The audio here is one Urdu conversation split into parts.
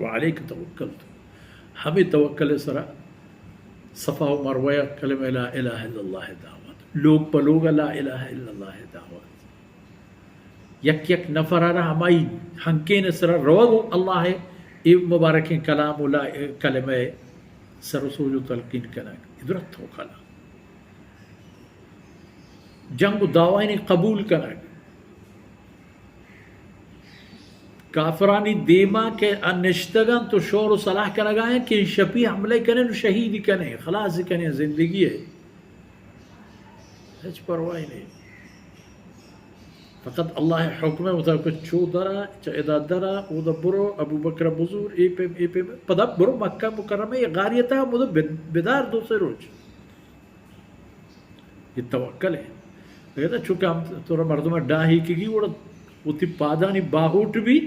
وعلیک توکلت ہمیں توکل سرا صفا و مروہ کلمہ لا الہ الا اللہ دعوت لوگ پلوگ لا الہ الا اللہ دعوت یک یک نفرارا ہمائی ہنکین سرا روگو اللہ ای مبارکین کلام لا کلمہ سر سوجو تلقین کنک ادرت ہو کلا جنگ دعوائنی قبول کنک کافرانی دیما کے انشتگان تو شور و صلاح کنگا ہے کہ شپی حملے کنے نو شہیدی کنے خلاص کنے زندگی ہے ہیچ پروائی نہیں فقط اللہ حکم ہے وہ کچھ چو درا چا ادا درا او دا برو ابو بکر بزور ای پیم پدا برو مکہ مکرمہ یہ غاریتا ہے مدو بدار دوسرے روز یہ توکل ہے کہتا چونکہ ہم تورا مردم ڈاہی کی گی وہ تی پادانی باہوٹ بھی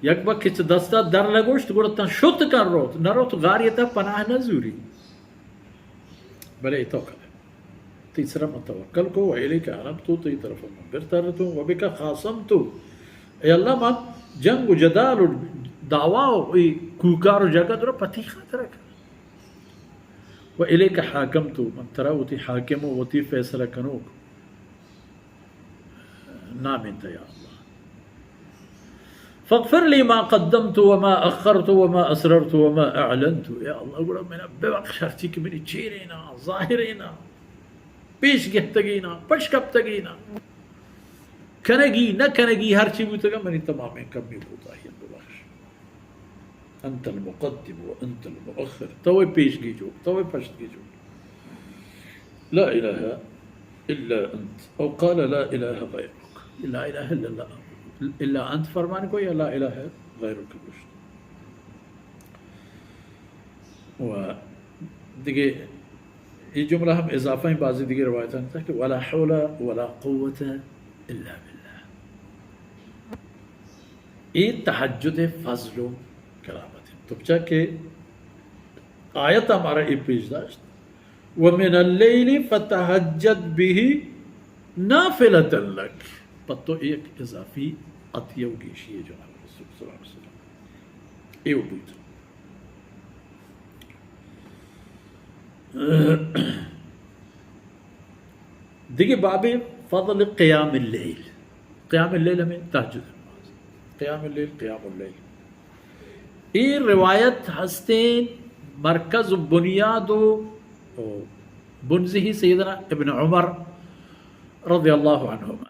یک وقت کچھ دستا در لگوشت گوڑتا شت کر رو نہ رو تو غاریتا پناہ نزوری بلے توکل ہے تیسرا متوکل کو ویلے کا عرب تو تی طرف من برتر تو وبکا خاصم تو اے اللہ من جنگ و جدال و دعواو کوکار و جگہ درہ پتی خاطر کر وإليك حاكمت من تراوتي حاكم وتي فيصل كنوك نام انت يا الله فاغفر لي ما قدمت وما أخرت وما أسررت وما أعلنت يا الله أقول من ببخشرتك من تشيرينا ظاهرينا پیش گہتگینا پش کبتگینا کنگی نہ کنگی ہر چیز بوتگا منی تمام کمی بوتا ہے ببخش انت المقدم وانت المؤخر توي پیش گی جو توي پشت گی جو لا اله الا انت او قال لا اله غيرك لا اله الا الله الا انت فرمان کو یا لا اله غيرك گوشت و دیگه یہ جملہ ہم اضافہ ہی بعضی دیگر روایتیں تھا کہ ولا حول ولا قوة الا بالله یہ تہجد فضل و کرامت ہے تو بچہ کہ آیت ہمارا یہ پیش داشت وَمِنَ اللَّيْلِ فَتَحَجَّدْ بِهِ نَافِلَةً لَكَ پتو ایک اضافی عطیہ گیشی ہے جناب رسول صلی اللہ علیہ وسلم یہ وہ تھا دیکھیں باب فضل قیام اللیل قیام اللیل ہمیں تہجد قیام اللیل قیام اللیل یہ روایت ہستین مرکز و بنیاد و بنزہی سیدنا ابن عمر رضی اللہ عنہما